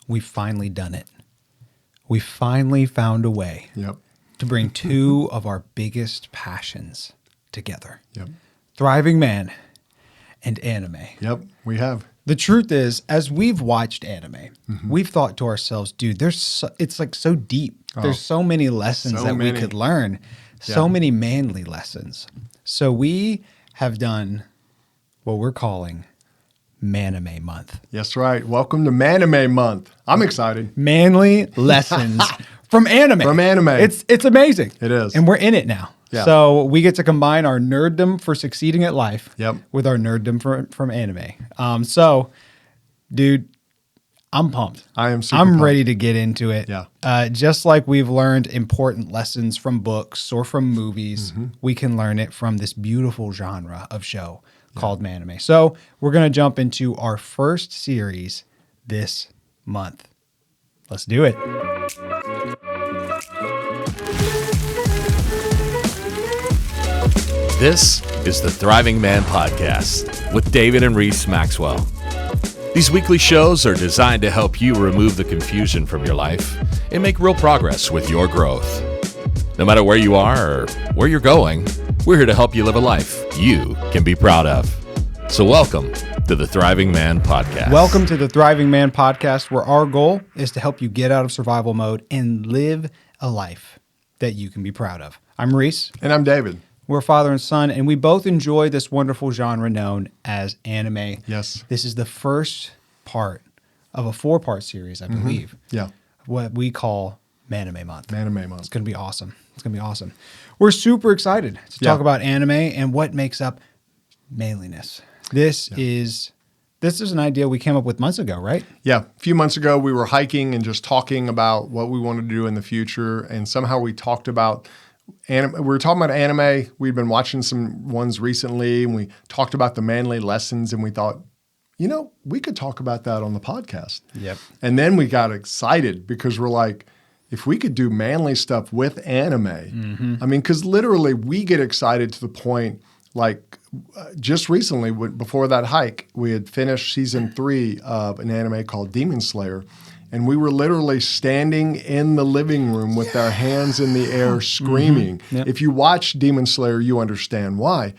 we've finally done it. We finally found a way to bring two of our biggest passions together. Thriving Man and anime. We have. The truth is, as we've watched anime, we've thought to ourselves, dude, it's like so deep. There's so many lessons we could learn, so many manly lessons. So we have done what we're calling Manime Month. That's right. Welcome to Manime Month. I'm excited. Manly lessons from anime. From anime. It's amazing. It is. And we're in it now. Yeah. So we get to combine our nerddom for succeeding at life with our nerddom from anime. So, dude, I'm pumped. I'm pumped. Ready to get into it. Yeah. Just like we've learned important lessons from books or from movies, we can learn it from this beautiful genre of show called Manime. So we're going to jump into our first series this month. Let's do it. This is the Thriving Man Podcast with David and Reese Maxwell. These weekly shows are designed to help you remove the confusion from your life and make real progress with your growth. No matter where you are or where you're going, we're here to help you live a life you can be proud of. So welcome to the Thriving Man Podcast. Welcome to the Thriving Man Podcast, where our goal is to help you get out of survival mode and live a life that you can be proud of. I'm Reese. And I'm David. We're father and son, and we both enjoy this wonderful genre known as anime. Yes. This is the first part of a 4-part series, I believe. Yeah. What we call Manime Month. Manime Month. It's going to be awesome. It's going to be awesome. We're super excited to talk about anime and what makes up manliness. This is an idea we came up with months ago, right? Yeah. A few months ago, we were hiking and just talking about what we wanted to do in the future, and somehow we talked about we were talking about anime. We'd been watching some ones recently, and we talked about the manly lessons, and we thought, we could talk about that on the podcast. Yep. And then we got excited because we're like, if we could do manly stuff with anime, I mean, because literally we get excited to the point, like just recently, before that hike, we had finished season 3 of an anime called Demon Slayer. And we were literally standing in the living room with our hands in the air screaming. If you watch Demon Slayer, you understand why.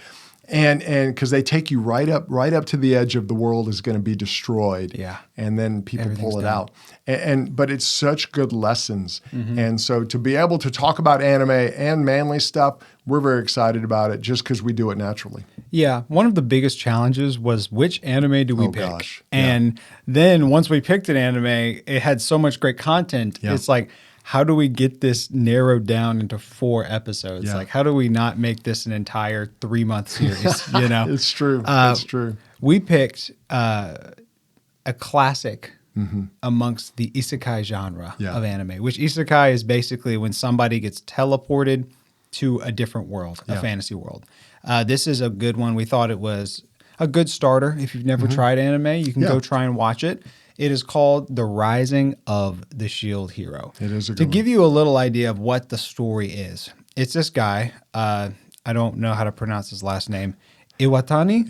And because they take you right up to the edge of the world is going to be destroyed. Yeah. And then people pull it done. out. But it's such good lessons. And so to be able to talk about anime and manly stuff, we're very excited about it just because we do it naturally. Yeah. One of the biggest challenges was which anime do we pick? Gosh. And then once we picked an anime, it had so much great content. Yeah. It's like, how do we get this narrowed down into 4 episodes? Yeah. Like, how do we not make this an entire 3-month series? It's true. It's true. We picked a classic amongst the isekai genre of anime, which isekai is basically when somebody gets teleported to a different world, a fantasy world. This is a good one. We thought it was a good starter. If you've never tried anime, you can go try and watch it. It is called The Rising of the Shield Hero. It is a good To one. give you a little idea of what the story is, it's this guy, I don't know how to pronounce his last name, Iwatani,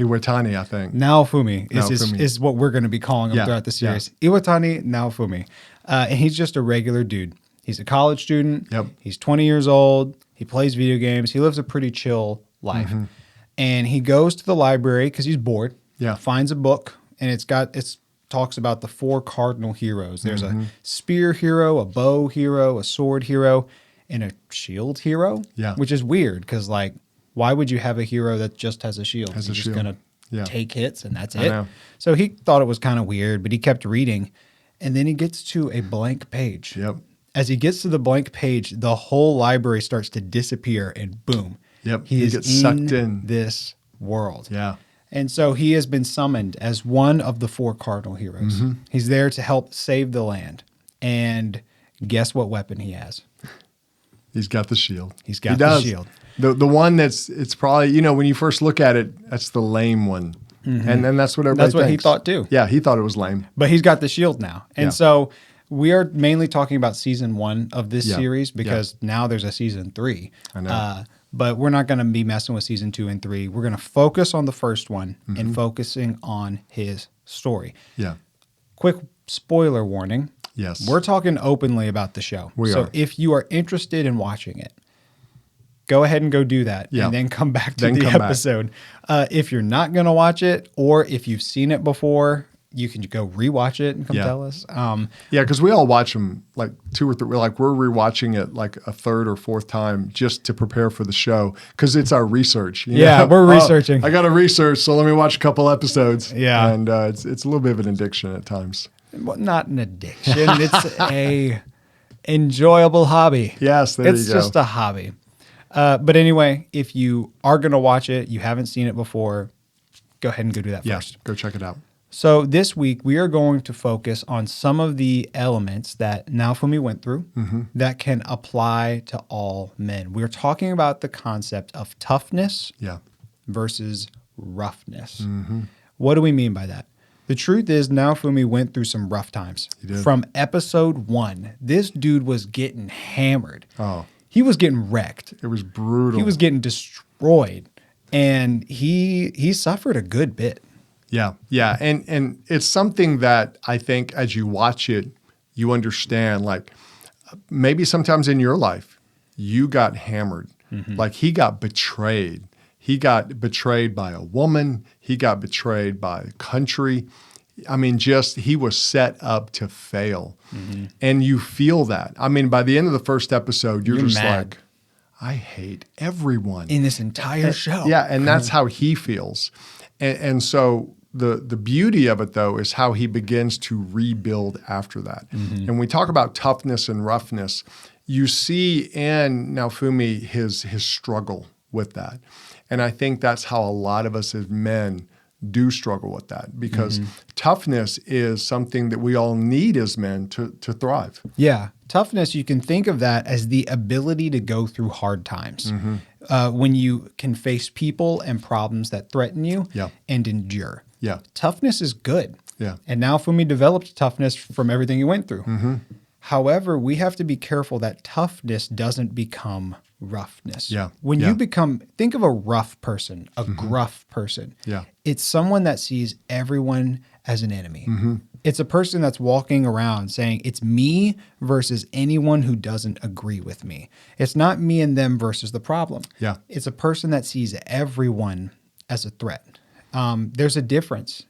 I think. Naofumi Naofumi. is what we're going to be calling him throughout the series. Iwatani Naofumi. And he's just a regular dude. He's a college student. Yep. He's 20 years old. He plays video games. He lives a pretty chill life. And he goes to the library because he's bored. Yeah. Finds a book, and it's talks about the 4 cardinal heroes. There's a spear hero, a bow hero, a sword hero, and a shield hero. Yeah. Which is weird because, like, why would you have a hero that just has a shield? Has a You're just shield. going to take hits and that's I it. know. So he thought it was kind of weird, but he kept reading. And then he gets to a blank page. Yep. As he gets to the blank page, the whole library starts to disappear and boom. Yep. He is gets sucked in. this world. Yeah. And so he has been summoned as one of the 4 cardinal heroes. He's there to help save the land. And guess what weapon he has? He's got the shield. He's got the shield. The one it's probably, when you first look at it, that's the lame one. And then that's what everybody That's what he thinks. thought too. Yeah, he thought it was lame. But he's got the shield now. And Yeah. so we are mainly talking about season 1 of this Yeah. series because now there's a season 3. I know. But we're not going to be messing with season 2 and 3. We're going to focus on the first one and focusing on his story. Yeah. Quick spoiler warning. Yes. We're talking openly about the show. We so are. if you are interested in watching it, go ahead and go do that Yeah. and then come back to Then the come back. episode. If you're not going to watch it, or if you've seen it before, you can go rewatch it and come Yeah. tell us. Yeah, because we all watch them like 2 or 3. We're rewatching it like a 3rd or 4th time just to prepare for the show because it's our research. you Yeah, know? we're researching. I got to research, so let me watch a couple episodes. Yeah. And it's a little bit of an addiction at times. Well, not an addiction. It's a enjoyable hobby. Yes, there It's you go. just a hobby. But anyway, if you are going to watch it, you haven't seen it before, go ahead and go do that Yeah, first. go check it out. So this week, we are going to focus on some of the elements that Naofumi went through that can apply to all men. We're talking about the concept of toughness Yeah. versus roughness. What do we mean by that? The truth is, Naofumi went through some rough times. He did. From episode 1, this dude was getting hammered. Oh, He was getting wrecked. it was brutal. He was getting destroyed. And he suffered a good bit. Yeah, yeah, and it's something that I think as you watch it, you understand. Like maybe sometimes in your life, you got hammered. Like he got betrayed. He got betrayed by a woman. He got betrayed by a country. I mean, just he was set up to fail, and you feel that. I mean, by the end of the first episode, you're just mad. like, I hate everyone In this entire show. Yeah, and that's how he feels. And so the beauty of it, though, is how he begins to rebuild after that. And we talk about toughness and roughness. You see in Naofumi his struggle with that. And I think that's how a lot of us as men do struggle with that because toughness is something that we all need as men to thrive. Yeah. Toughness, you can think of that as the ability to go through hard times. When you can face people and problems that threaten you Yeah. and endure. Yeah. Toughness is good. Yeah. And Naofumi developed toughness from everything he went through. However, we have to be careful that toughness doesn't become roughness. Yeah. When Yeah. you think of a rough person, a gruff person. Yeah. It's someone that sees everyone as an enemy. It's a person that's walking around saying it's me versus anyone who doesn't agree with me. It's not me and them versus the problem. Yeah. It's a person that sees everyone as a threat. There's a difference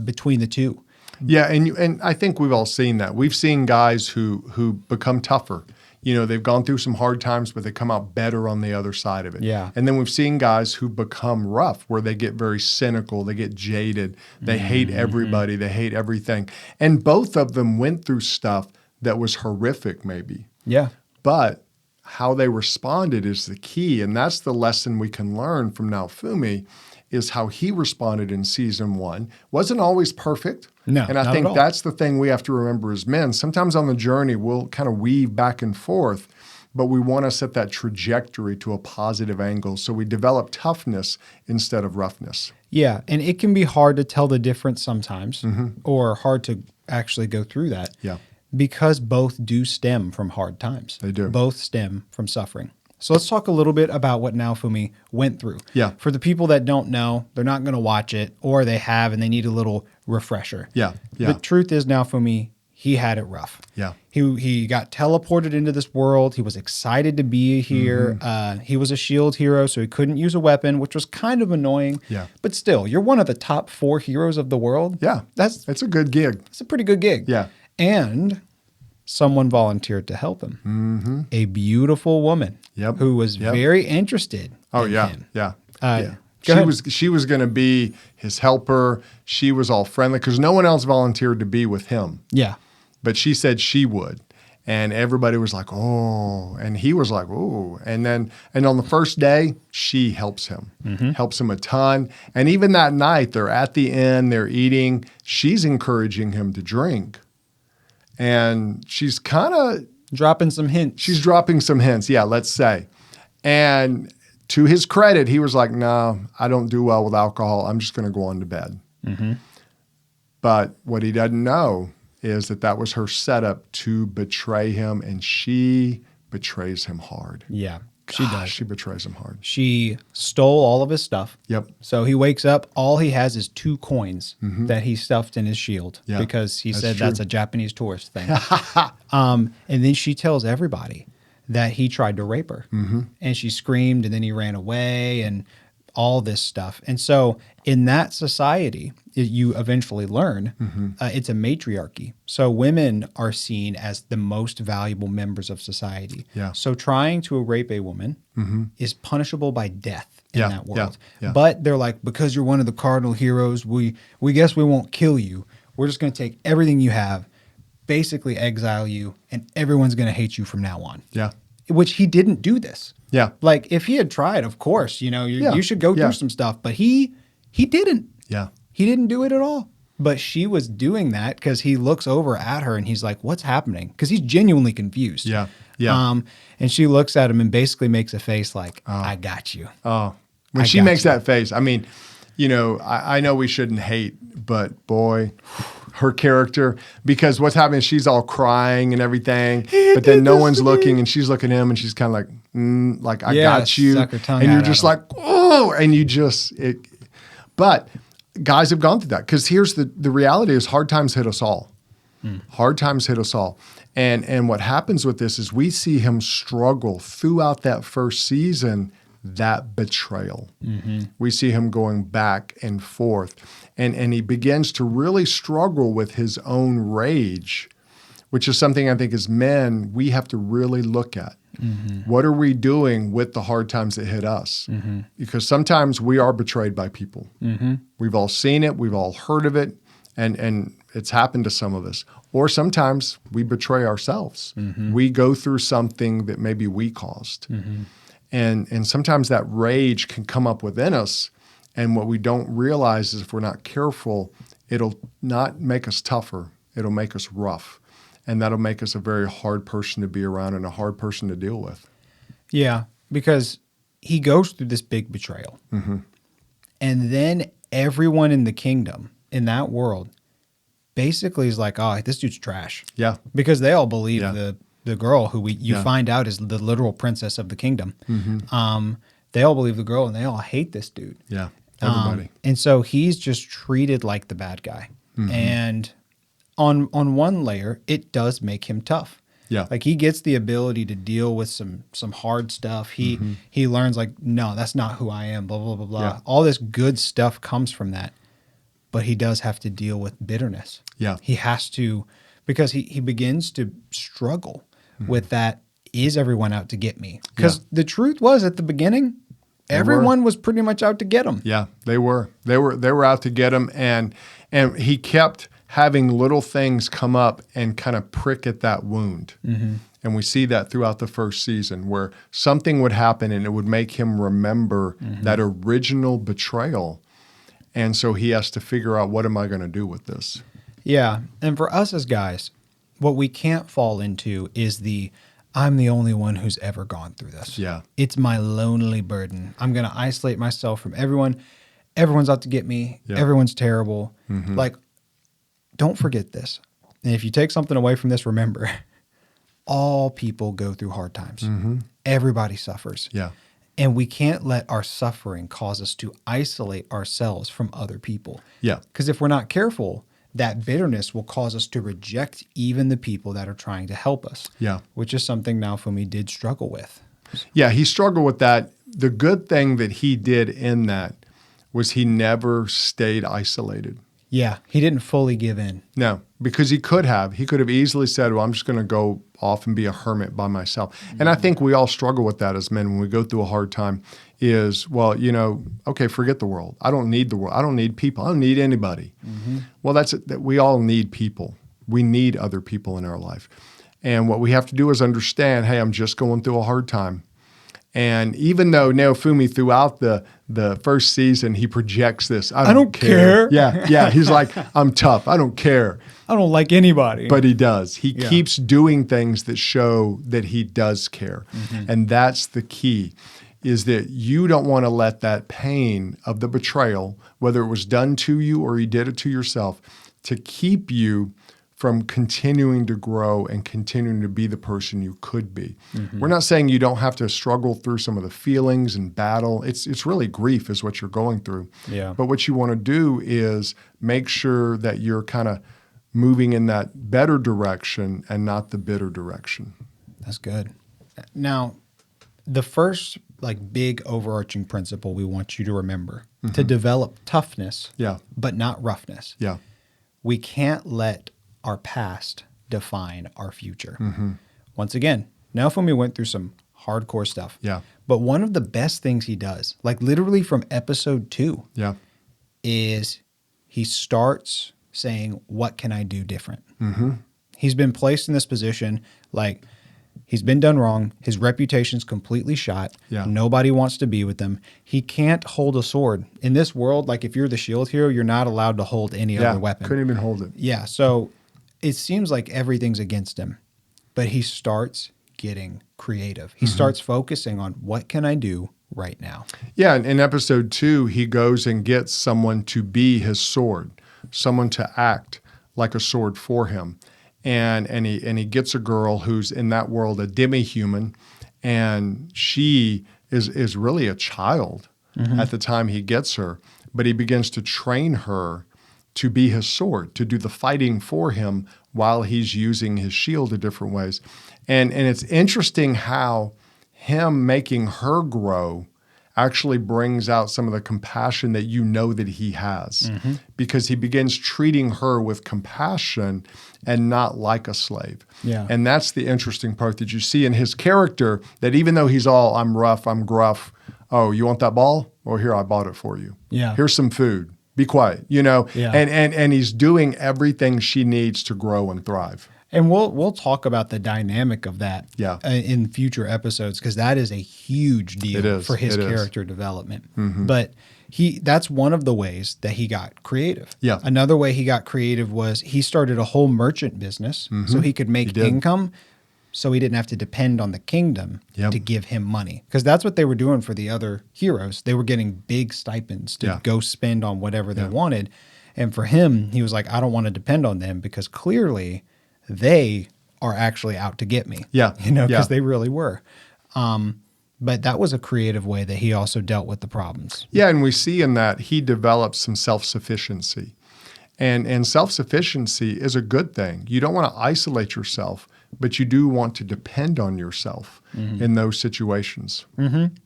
between the two. Yeah, and I think we've all seen that. We've seen guys who become tougher. You know, they've gone through some hard times, but they come out better on the other side of it. Yeah. And then we've seen guys who become rough, where they get very cynical, they get jaded, they hate everybody, they hate everything. And both of them went through stuff that was horrific, maybe. Yeah. But how they responded is the key, and that's the lesson we can learn from Naofumi, is how he responded in season 1. Wasn't always perfect. No, and I not think at all. that's the thing we have to remember as men. Sometimes on the journey, we'll kind of weave back and forth, but we want to set that trajectory to a positive angle. So we develop toughness instead of roughness. Yeah. And it can be hard to tell the difference sometimes or hard to actually go through that. Yeah. Because both do stem from hard times. They do. Both stem from suffering. So let's talk a little bit about what Naofumi went through. Yeah. For the people that don't know, they're not going to watch it, or they have and they need a little refresher. Yeah. Yeah. The truth is, Naofumi, he had it rough. Yeah. He got teleported into this world. He was excited to be here. He was a shield hero, so he couldn't use a weapon, which was kind of annoying. Yeah. But still, you're one of the top 4 heroes of the world. Yeah. That's It's a good gig. a pretty good gig. Yeah. And someone volunteered to help him. A beautiful woman Yep. who was Yep. very interested Oh, in yeah. him. Yeah. Go Yeah. ahead. She was going to be his helper. She was all friendly because no one else volunteered to be with him. Yeah. But she said she would. And everybody was like, oh. And he was like, oh. And on the first day, she helps him, helps him a ton. And even that night, they're at the inn, they're eating. She's encouraging him to drink. And she's kind of, Dropping some hints. she's dropping some hints, yeah, let's say. And to his credit, he was like, no, I don't do well with alcohol. I'm just going to go on to bed. But what he doesn't know is that was her setup to betray him, and she betrays him hard. Yeah. She does. She betrays him hard. She stole all of his stuff. Yep. So he wakes up, all he has is 2 coins that he stuffed in his shield because he said that's a Japanese tourist thing. And then she tells everybody that he tried to rape her. And she screamed, and then he ran away and all this stuff. And so in that society, you eventually learn it's a matriarchy. So women are seen as the most valuable members of society. Yeah. So trying to rape a woman is punishable by death in that world. Yeah. But they're like, because you're one of the cardinal heroes, we guess we won't kill you. We're just going to take everything you have, basically exile you, and everyone's going to hate you from now on. Yeah. Which he didn't do this. Yeah. Like if he had tried, of course, you should go through some stuff, but he didn't. Yeah. He didn't do it at all. But she was doing that because he looks over at her and he's like, what's happening? Because he's genuinely confused. Yeah. Yeah. And she looks at him and basically makes a face like, I got you. Oh, when she makes that face, I mean, I know we shouldn't hate, but boy, her character, because what's happening is she's all crying and everything, but then no one's looking and she's looking at him and she's kind of like, I got you. Suck her tongue and out you're at just him. like, oh, and but guys have gone through that because here's the reality is hard times hit us all. Hard times hit us all. And what happens with this is we see him struggle throughout that first season, that betrayal. We see him going back and forth. And he begins to really struggle with his own rage, which is something I think as men, we have to really look at. What are we doing with the hard times that hit us? Because sometimes we are betrayed by people. We've all seen it. We've all heard of it. And it's happened to some of us. Or sometimes we betray ourselves. We go through something that maybe we caused. And sometimes that rage can come up within us. And what we don't realize is if we're not careful, it'll not make us tougher. It'll make us rough. And that'll make us a very hard person to be around and a hard person to deal with. Yeah, because he goes through this big betrayal. And then everyone in the kingdom, in that world, basically is like, oh, this dude's trash. Yeah. Because they all believe the girl who you find out is the literal princess of the kingdom. They all believe the girl and they all hate this dude. Yeah, everybody. And so he's just treated like the bad guy. And on one layer, it does make him tough. Yeah. Like he gets the ability to deal with some hard stuff. He learns like, no, that's not who I am, blah, blah, blah, blah. Yeah. All this good stuff comes from that. But he does have to deal with bitterness. Yeah. He has to, because he begins to struggle with that, is everyone out to get me? Because the truth was at the beginning, everyone was pretty much out to get him. Yeah, they were. They were out to get him. And he kept having little things come up and kind of prick at that wound. And we see that throughout the first season where something would happen and it would make him remember that original betrayal. And so he has to figure out, what am I going to do with this? Yeah. And for us as guys, what we can't fall into is I'm the only one who's ever gone through this. Yeah. It's my lonely burden. I'm going to isolate myself from everyone. Everyone's out to get me. Yeah. Everyone's terrible. Like, don't forget this. And if you take something away from this, remember, all people go through hard times. Everybody suffers. Yeah. And we can't let our suffering cause us to isolate ourselves from other people. Yeah. Because if we're not careful, that bitterness will cause us to reject even the people that are trying to help us. Yeah. Which is something Naofumi did struggle with. Yeah, he struggled with that. The good thing that he did in that was he never stayed isolated. Yeah, he didn't fully give in. No, because he could have. He could have easily said, well, I'm just going to go off and be a hermit by myself. And I think we all struggle with that as men when we go through a hard time is, well, okay, forget the world. I don't need the world. I don't need people. I don't need anybody. Well, that's it. That we all need people. We need other people in our life. And what we have to do is understand, hey, I'm just going through a hard time. And even though Naofumi throughout the first season, he projects this, I don't care. Yeah. He's like, I'm tough. I don't care. I don't like anybody. But he does. He keeps doing things that show that he does care. And that's the key, is that you don't want to let that pain of the betrayal, whether it was done to you or you did it to yourself, to keep you from continuing to grow and continuing to be the person you could be. We're not saying you don't have to struggle through some of the feelings and battle. It's really grief is what you're going through. Yeah. But what you want to do is make sure that you're kind of moving in that better direction and not the bitter direction. That's good. Now, the first big overarching principle we want you to remember to develop toughness, but not roughness. Yeah. We can't let our past define our future. Once again, Naofumi went through some hardcore stuff. Yeah. But one of the best things he does, literally from episode 2, is he starts saying, what can I do different? He's been placed in this position, he's been done wrong. His reputation's completely shot. Yeah. Nobody wants to be with him. He can't hold a sword. In this world, if you're the shield hero, you're not allowed to hold any other weapon. Couldn't even hold it. Yeah, so it seems like everything's against him. But he starts getting creative. He starts focusing on what can I do right now. Yeah, in episode 2, he goes and gets someone to be his sword, someone to act like a sword for him. And he gets a girl who's in that world a demi-human, and she is really a child at the time he gets her. But he begins to train her to be his sword, to do the fighting for him while he's using his shield in different ways. And it's interesting how him making her grow actually brings out some of the compassion that you know that he has, because he begins treating her with compassion and not like a slave. Yeah. And that's the interesting part that you see in his character, that even though he's all, I'm rough, I'm gruff, oh, you want that ball? Well, here, I bought it for you. Yeah. Here's some food. Be quiet, Yeah. And he's doing everything she needs to grow and thrive. And we'll talk about the dynamic of that in future episodes, because that is a huge deal for his character development. But that's one of the ways that he got creative. Yeah. Another way he got creative was he started a whole merchant business so he could make income, so he didn't have to depend on the kingdom to give him money. Because that's what they were doing for the other heroes. They were getting big stipends to go spend on whatever they wanted. And for him, he was like, I don't want to depend on them, because clearly they are actually out to get me. Yeah. Because they really were. But that was a creative way that he also dealt with the problems. Yeah, and we see in that he develops some self-sufficiency. And self-sufficiency is a good thing. You don't want to isolate yourself, but you do want to depend on yourself in those situations.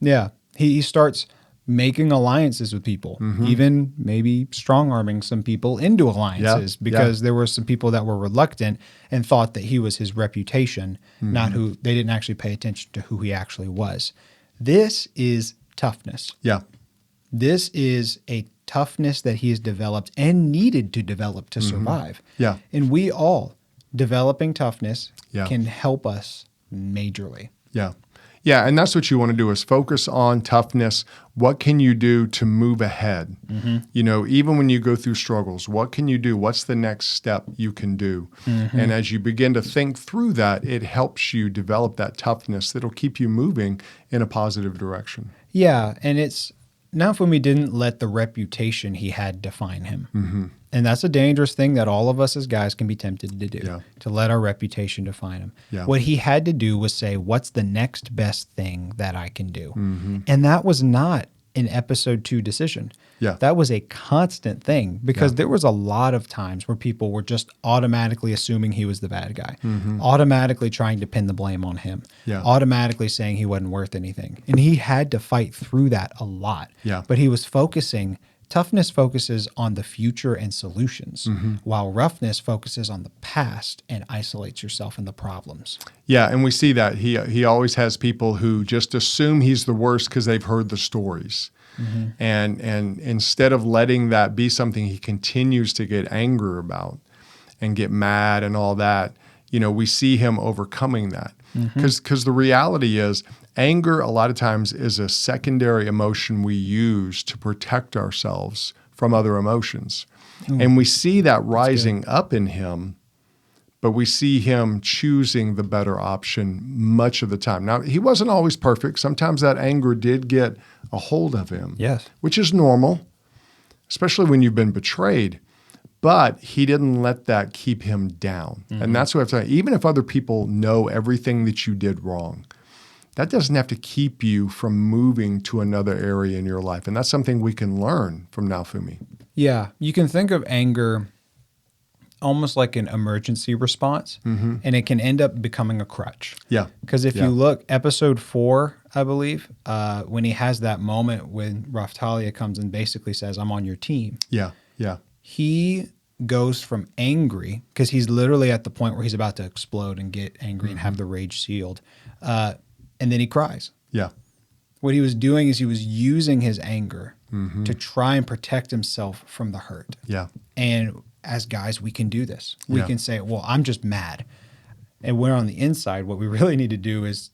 Yeah. He starts making alliances with people, even maybe strong-arming some people into alliances, because there were some people that were reluctant and thought that he was his reputation, not who they didn't actually pay attention to who he actually was. This is toughness. Yeah. This is a toughness that he has developed and needed to develop to survive. Yeah. And we all, developing toughness Yeah. can help us majorly. Yeah. Yeah, and that's what you want to do, is focus on toughness. What can you do to move ahead? Even when you go through struggles, what can you do? What's the next step you can do? And as you begin to think through that, it helps you develop that toughness that'll keep you moving in a positive direction. Yeah, and Naofumi didn't let the reputation he had define him. And that's a dangerous thing that all of us as guys can be tempted to do, to let our reputation define him. Yeah. What he had to do was say, what's the next best thing that I can do? And that was not an episode 2 decision. Yeah. That was a constant thing, because there was a lot of times where people were just automatically assuming he was the bad guy, automatically trying to pin the blame on him, automatically saying he wasn't worth anything. And he had to fight through that a lot. Yeah. But he was focusing. Toughness focuses on the future and solutions, while roughness focuses on the past and isolates yourself in the problems. Yeah, and we see that. He always has people who just assume he's the worst because they've heard the stories. And instead of letting that be something he continues to get angry about and get mad and all that, we see him overcoming that. Because the reality is, anger a lot of times is a secondary emotion we use to protect ourselves from other emotions. And we see that rising up in him, but we see him choosing the better option much of the time. Now, he wasn't always perfect. Sometimes that anger did get a hold of him, Yes. which is normal, especially when you've been betrayed. But he didn't let that keep him down. And that's what I'm saying. Even if other people know everything that you did wrong, that doesn't have to keep you from moving to another area in your life. And that's something we can learn from Naofumi. Yeah. You can think of anger almost like an emergency response, and it can end up becoming a crutch. Yeah. Because if you look, episode 4, I believe, when he has that moment when Raphtalia comes and basically says, I'm on your team. Yeah. Yeah. He goes from angry, because he's literally at the point where he's about to explode and get angry and have the rage sealed. And then he cries. Yeah. What he was doing is he was using his anger to try and protect himself from the hurt. Yeah. And as guys, we can do this. We can say, well, I'm just mad. And we're on the inside. What we really need to do is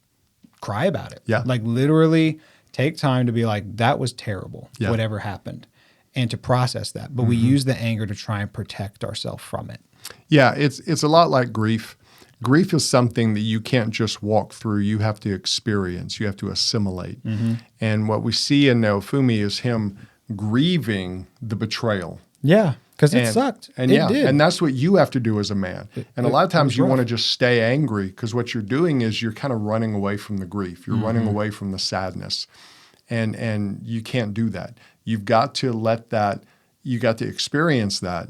cry about it. Yeah. Like literally take time to be like, that was terrible, Yeah. whatever happened, and to process that. But we use the anger to try and protect ourselves from it. Yeah. It's a lot like grief. Grief is something that you can't just walk through. You have to experience. You have to assimilate. And what we see in Naofumi is him grieving the betrayal. Yeah, because it sucked. And it did. and that's what you have to do as a man. And a lot of times you rough. want to just stay angry, because what you're doing is you're kind of running away from the grief. You're running away from the sadness. And you can't do that. You've got to let that, you got to experience that.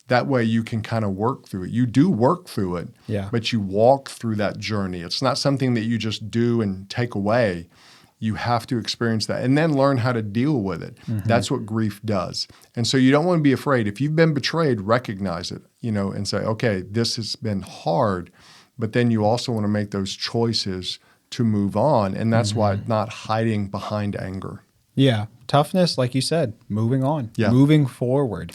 That way you can kind of work through it. You do work through it, but you walk through that journey. It's not something that you just do and take away. You have to experience that and then learn how to deal with it. That's what grief does. And so you don't want to be afraid. If you've been betrayed, recognize it, and say, okay, this has been hard, but then you also want to make those choices to move on. And that's why not hiding behind anger. Yeah. Toughness, like you said, moving on, moving forward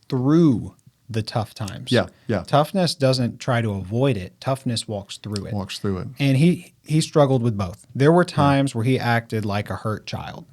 through the tough times. Yeah. Toughness doesn't try to avoid it. Toughness walks through it. And he struggled with both. There were times where he acted like a hurt child,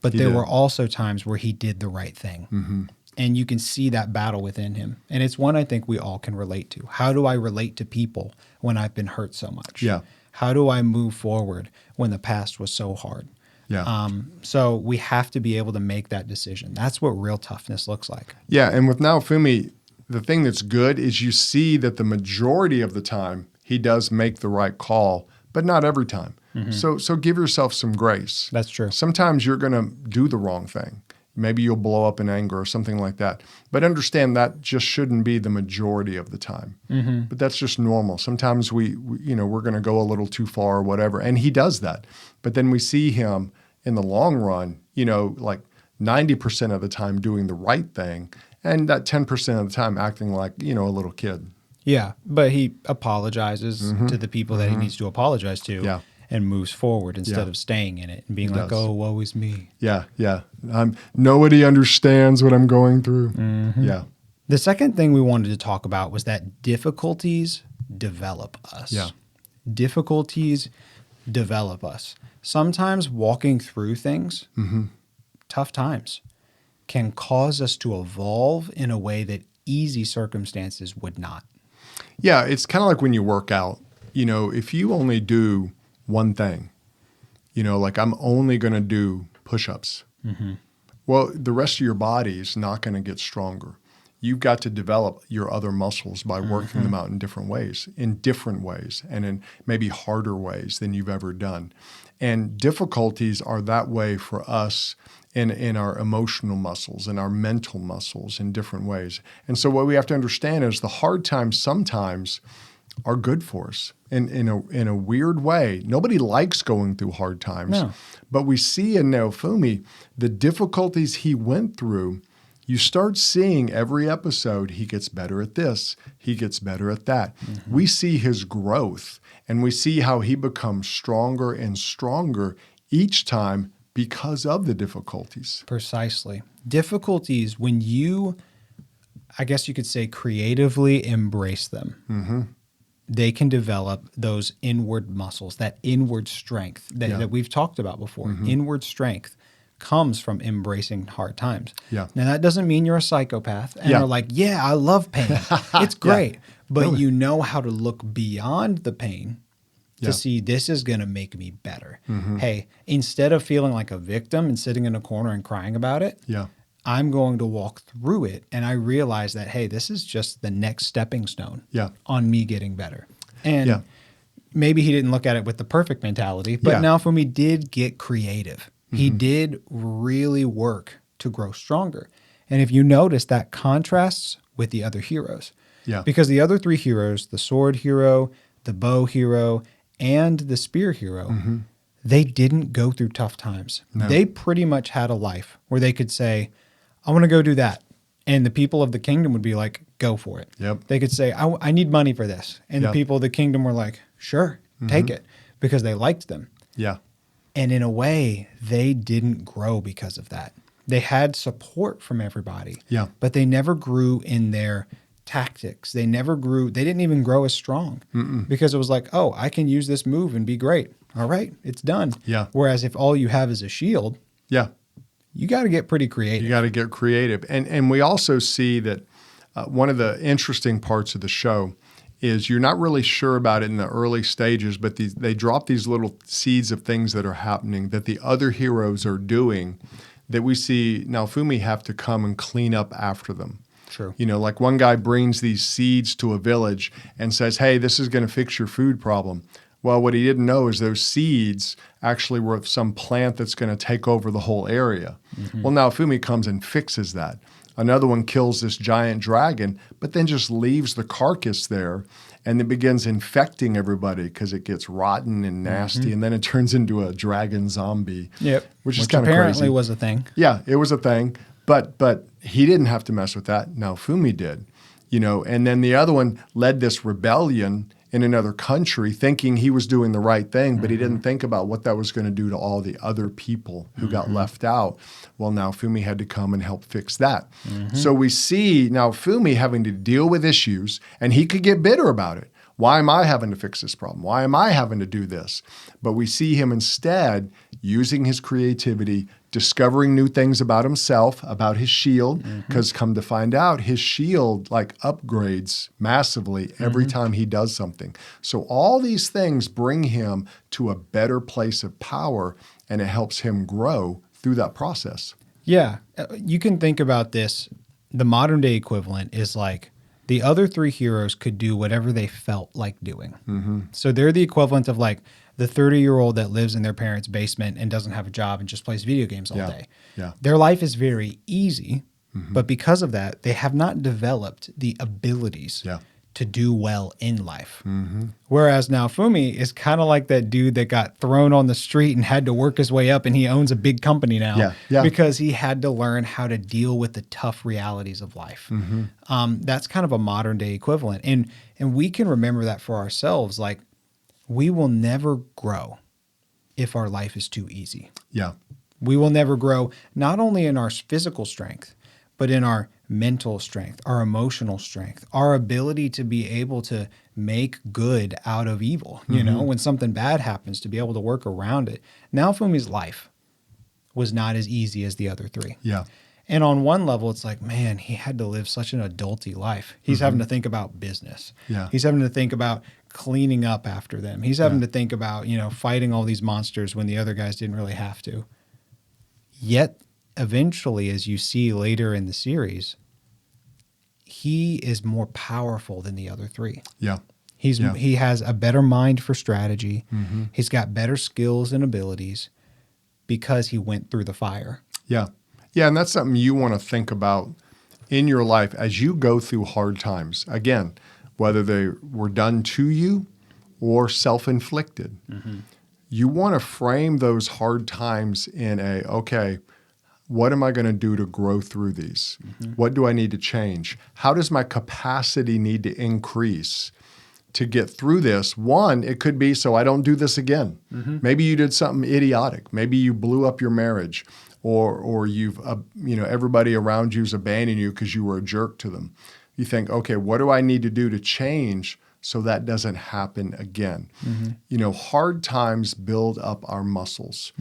but there were also times where he did the right thing. And you can see that battle within him. And it's one I think we all can relate to. How do I relate to people when I've been hurt so much? Yeah. How do I move forward when the past was so hard? Yeah. So we have to be able to make that decision. That's what real toughness looks like. Yeah. And with Naofumi, the thing that's good is you see that the majority of the time he does make the right call, but not every time. So give yourself some grace. That's true. Sometimes you're going to do the wrong thing. Maybe you'll blow up in anger or something like that. But understand that just shouldn't be the majority of the time. But that's just normal. Sometimes we're going to go a little too far or whatever. And he does that. But then we see him in the long run, like 90% of the time doing the right thing. And that 10% of the time acting like, a little kid. Yeah, but he apologizes to the people that he needs to apologize to and moves forward instead of staying in it and being like, oh, woe is me. Yeah. Nobody understands what I'm going through. Yeah. The second thing we wanted to talk about was that difficulties develop us. Yeah. Difficulties develop us. Sometimes walking through things, tough times, can cause us to evolve in a way that easy circumstances would not. Yeah, it's kind of like when you work out. If you only do one thing, like I'm only going to do push-ups. Well, the rest of your body is not going to get stronger. You've got to develop your other muscles by working them out in different ways, and in maybe harder ways than you've ever done. And difficulties are that way for us in our emotional muscles and our mental muscles in different ways. And so what we have to understand is the hard times sometimes are good for us in a weird way. Nobody likes going through hard times. No. But we see in Naofumi the difficulties he went through. You start seeing every episode, he gets better at this, he gets better at that. We see his growth, and we see how he becomes stronger and stronger each time because of the difficulties. Precisely. Difficulties, when you, I guess you could say, creatively embrace them, they can develop those inward muscles, that inward strength that we've talked about before. Inward strength comes from embracing hard times. Yeah. Now, that doesn't mean you're a psychopath and are like, I love pain. It's great. But you know how to look beyond the pain to see this is going to make me better. Hey, instead of feeling like a victim and sitting in a corner and crying about it, I'm going to walk through it. And I realized that, hey, this is just the next stepping stone on me getting better. And maybe he didn't look at it with the perfect mentality, but Naofumi did get creative. He did really work to grow stronger. And if you notice, that contrasts with the other heroes. Yeah. Because the other three heroes, the sword hero, the bow hero, and the spear hero, they didn't go through tough times. No. They pretty much had a life where they could say, I want to go do that. And the people of the kingdom would be like, go for it. Yep. They could say, I need money for this. And the people of the kingdom were like, sure, take it, because they liked them. Yeah. And in a way, they didn't grow because of that. They had support from everybody, but they never grew in their tactics. They never grew. They didn't even grow as strong because it was like, oh, I can use this move and be great. All right, it's done. Yeah. Whereas if all you have is a shield, you got to get pretty creative. You got to get creative. And we also see that one of the interesting parts of the show is you're not really sure about it in the early stages, but they drop these little seeds of things that are happening that the other heroes are doing that we see Naofumi have to come and clean up after them. True. You know, like one guy brings these seeds to a village and says, hey, this is going to fix your food problem. Well, what he didn't know is those seeds actually were some plant that's going to take over the whole area. Well, Naofumi comes and fixes that. Another one kills this giant dragon, but then just leaves the carcass there, and it begins infecting everybody because it gets rotten and nasty, and then it turns into a dragon zombie. Yep. Which is kind of apparently crazy. was a thing. Yeah, it was a thing, but he didn't have to mess with that. Naofumi did, you know. And then the other one led this rebellion in another country, thinking he was doing the right thing, but he didn't think about what that was going to do to all the other people who got left out. Well, Naofumi had to come and help fix that. So we see Naofumi having to deal with issues, and he could get bitter about it. Why am I having to fix this problem? Why am I having to do this? But we see him instead using his creativity, discovering new things about himself, about his shield, because come to find out, his shield like upgrades massively every time he does something. So all these things bring him to a better place of power, and it helps him grow through that process. Yeah. You can think about this. The modern day equivalent is like the other three heroes could do whatever they felt like doing. So they're the equivalent of like the 30-year-old that lives in their parents' basement and doesn't have a job and just plays video games all day. Their life is very easy, but because of that, they have not developed the abilities to do well in life. Whereas Naofumi is kind of like that dude that got thrown on the street and had to work his way up, and he owns a big company now because he had to learn how to deal with the tough realities of life. That's kind of a modern day equivalent. And we can remember that for ourselves. Like, we will never grow if our life is too easy. We will never grow not only in our physical strength, but in our mental strength, our emotional strength, our ability to be able to make good out of evil. You know, when something bad happens, to be able to work around it. Naofumi's life was not as easy as the other three. And on one level, it's like, man, he had to live such an adulty life. He's having to think about business. He's having to think about cleaning up after them. He's having to think about, you know, fighting all these monsters when the other guys didn't really have to. Yet, eventually, as you see later in the series, he is more powerful than the other three. He has a better mind for strategy. He's got better skills and abilities because he went through the fire. Yeah, and that's something you want to think about in your life as you go through hard times. Again, whether they were done to you or self-inflicted. You want to frame those hard times in okay, what am I going to do to grow through these? What do I need to change? How does my capacity need to increase to get through this? One, it could be so I don't do this again. Maybe you did something idiotic. Maybe you blew up your marriage, or you've everybody around you's abandoned you because you were a jerk to them. You think, okay, what do I need to do to change so that doesn't happen again? You know, hard times build up our muscles.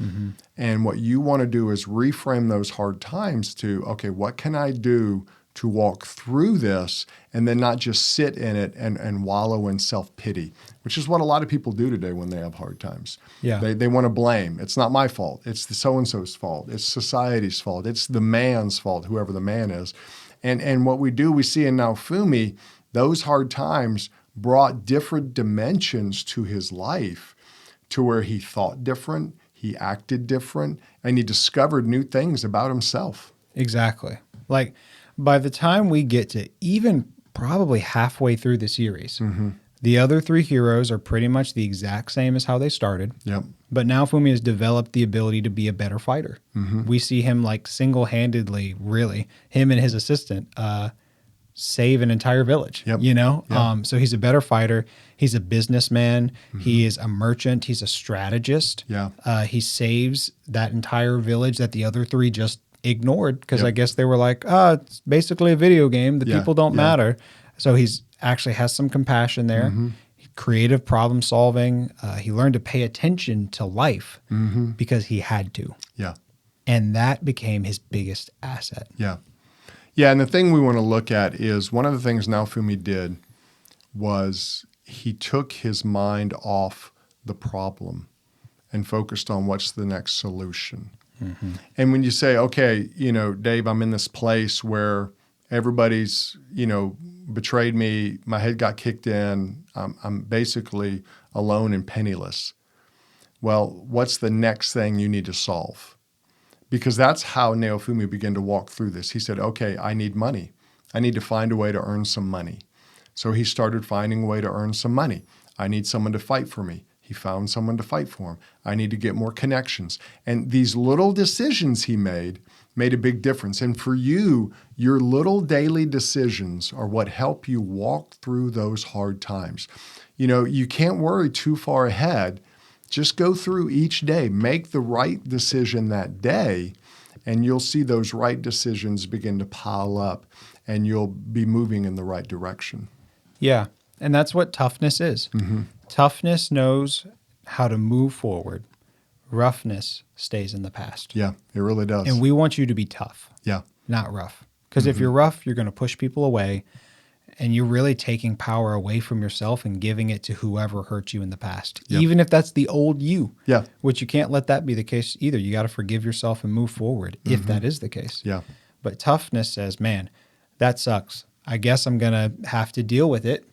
And what you want to do is reframe those hard times to, okay, what can I do to walk through this and then not just sit in it and wallow in self-pity, which is what a lot of people do today when they have hard times. Yeah. They want to blame. It's not my fault. It's the so-and-so's fault. It's society's fault. It's the man's fault, whoever the man is. And what we see in Naofumi, those hard times brought different dimensions to his life to where he thought different, he acted different, and he discovered new things about himself. Exactly. Like by the time we get to even probably halfway through the series, the other three heroes are pretty much the exact same as how they started. Yep. But Naofumi has developed the ability to be a better fighter. We see him like single-handedly, really, him and his assistant, save an entire village, Yep. you know? Yep. So he's a better fighter. He's a businessman. He is a merchant. He's a strategist. Yeah. He saves that entire village that the other three just ignored because Yep. I guess they were like, it's basically a video game. The Yeah. people don't Yeah. matter. So he's actually has some compassion there. Creative problem solving. He learned to pay attention to life because he had to. Yeah. And that became his biggest asset. Yeah. Yeah, and the thing we want to look at is one of the things Naofumi did was he took his mind off the problem and focused on what's the next solution. And when you say, okay, Dave, I'm in this place where everybody's, betrayed me, my head got kicked in, I'm basically alone and penniless. Well, what's the next thing you need to solve? Because that's how Naofumi began to walk through this. He said, okay, I need money. I need to find a way to earn some money. So he started finding a way to earn some money. I need someone to fight for me. He found someone to fight for him. I need to get more connections. And these little decisions he made a big difference. And for you, your little daily decisions are what help you walk through those hard times. You can't worry too far ahead. Just go through each day, make the right decision that day, and you'll see those right decisions begin to pile up, and you'll be moving in the right direction. Yeah. And that's what toughness is. Toughness knows how to move forward. Roughness stays in the past. Yeah, it really does. And we want you to be tough, Yeah. not rough. Because if you're rough, you're going to push people away, and you're really taking power away from yourself and giving it to whoever hurt you in the past, even if that's the old you. Yeah. Which you can't let that be the case either. You got to forgive yourself and move forward if that is the case. Yeah. But toughness says, man, that sucks. I guess I'm going to have to deal with it.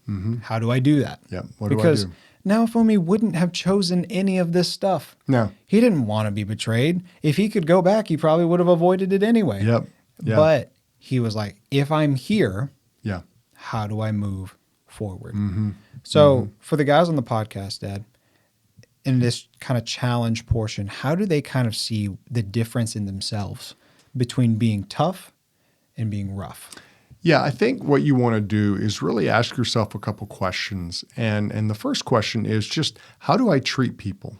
How do I do that? Yeah. What do I Because do? Naofumi wouldn't have chosen any of this stuff. No. He didn't want to be betrayed. If he could go back, he probably would have avoided it anyway. Yep. Yeah. But he was like, if I'm here, Yeah. how do I move forward? So for the guys on the podcast, Dad, in this kind of challenge portion, how do they kind of see the difference in themselves between being tough and being rough? Yeah, I think what you want to do is really ask yourself a couple questions. And the first question is just, how do I treat people?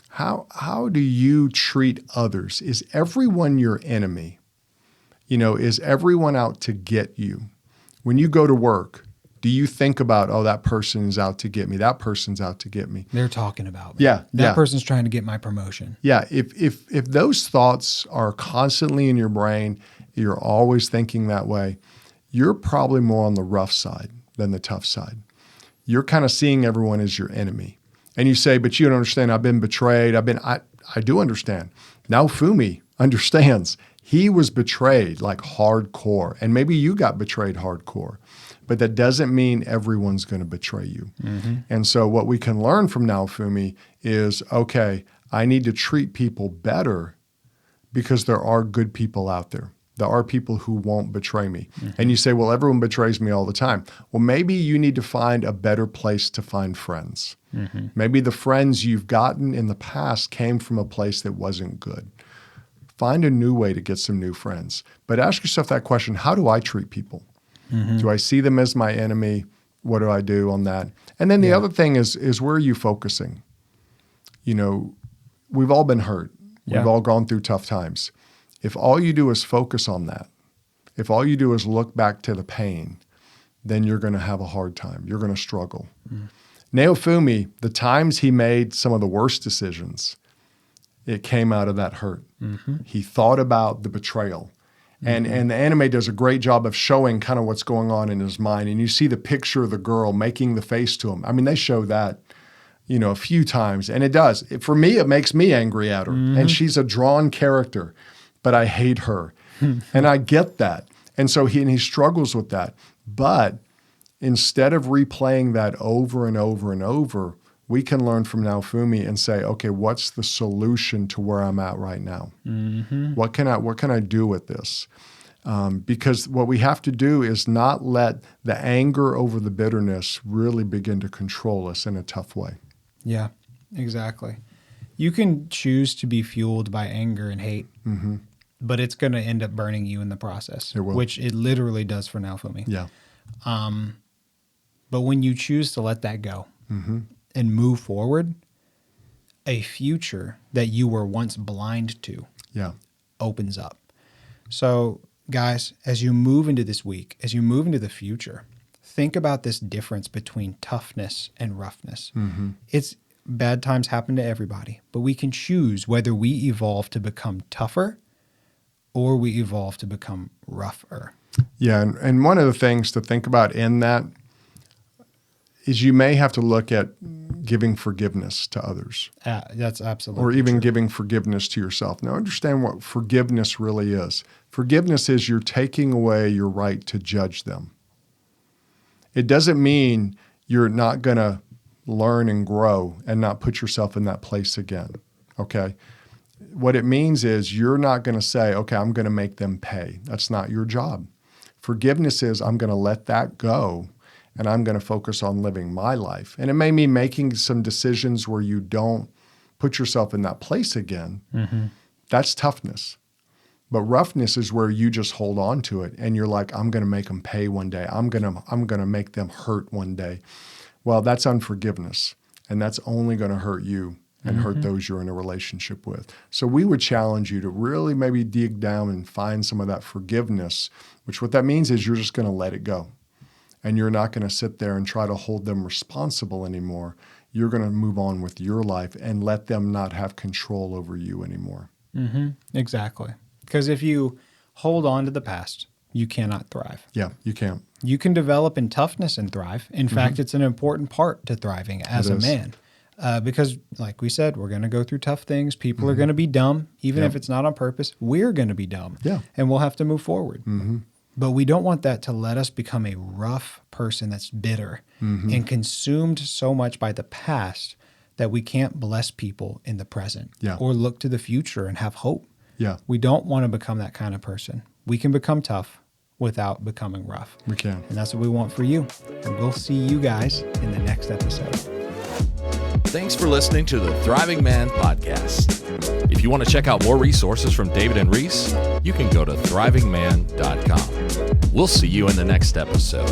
How do you treat others? Is everyone your enemy? Is everyone out to get you? When you go to work, do you think about, that person is out to get me, that person's out to get me? They're talking about me. Yeah. That person's trying to get my promotion. Yeah, if those thoughts are constantly in your brain, you're always thinking that way, you're probably more on the rough side than the tough side. You're kind of seeing everyone as your enemy. And you say, but you don't understand, I've been betrayed. I do understand. Naofumi understands. He was betrayed like hardcore. And maybe you got betrayed hardcore. But that doesn't mean everyone's going to betray you. And so what we can learn from Naofumi is, okay, I need to treat people better because there are good people out there. There are people who won't betray me. And you say, well, everyone betrays me all the time. Well, maybe you need to find a better place to find friends. Maybe the friends you've gotten in the past came from a place that wasn't good. Find a new way to get some new friends. But ask yourself that question, how do I treat people? Do I see them as my enemy? What do I do on that? And then the other thing is where are you focusing? We've all been hurt. We've all gone through tough times. If all you do is focus on that, if all you do is look back to the pain, then you're going to have a hard time. You're going to struggle. Naofumi, the times he made some of the worst decisions, it came out of that hurt. He thought about the betrayal. And the anime does a great job of showing kind of what's going on in his mind. And you see the picture of the girl making the face to him. I mean, they show that, a few times. And it does. For me, it makes me angry at her. And she's a drawn character, but I hate her. And I get that. And so he struggles with that. But instead of replaying that over and over and over, we can learn from Naofumi and say, okay, what's the solution to where I'm at right now? What can I do with this? Because what we have to do is not let the anger over the bitterness really begin to control us in a tough way. Yeah, exactly. You can choose to be fueled by anger and hate, but it's going to end up burning you in the process, which it literally does for Naofumi. Yeah. But when you choose to let that go and move forward, a future that you were once blind to opens up. So, guys, as you move into this week, as you move into the future, think about this difference between toughness and roughness. It's bad times happen to everybody, but we can choose whether we evolve to become tougher or we evolve to become rougher. Yeah, and one of the things to think about in that is you may have to look at giving forgiveness to others. That's absolutely Or even true. giving forgiveness to yourself. Now, understand what forgiveness really is. Forgiveness is you're taking away your right to judge them. It doesn't mean you're not going to learn and grow and not put yourself in that place again, okay? What it means is you're not going to say, okay, I'm going to make them pay. That's not your job. Forgiveness is I'm going to let that go and I'm going to focus on living my life. And it may mean making some decisions where you don't put yourself in that place again. That's toughness. But roughness is where you just hold on to it and you're like, I'm going to make them pay one day. I'm going to make them hurt one day. Well, that's unforgiveness, and that's only going to hurt you and hurt those you're in a relationship with. So we would challenge you to really maybe dig down and find some of that forgiveness, which what that means is you're just going to let it go. And you're not going to sit there and try to hold them responsible anymore. You're going to move on with your life and let them not have control over you anymore. Exactly. Because if you hold on to the past, you cannot thrive. Yeah, you can't. You can develop in toughness and thrive. In fact, it's an important part to thriving as a man. Because like we said, we're going to go through tough things. People are going to be dumb. Even if it's not on purpose, we're going to be dumb. Yeah. And we'll have to move forward. But we don't want that to let us become a rough person that's bitter and consumed so much by the past that we can't bless people in the present or look to the future and have hope. Yeah. We don't want to become that kind of person. We can become tough without becoming rough. We can. And that's what we want for you. And we'll see you guys in the next episode. Thanks for listening to the Thriving Man Podcast. If you want to check out more resources from David and Reese, you can go to thrivingman.com. We'll see you in the next episode.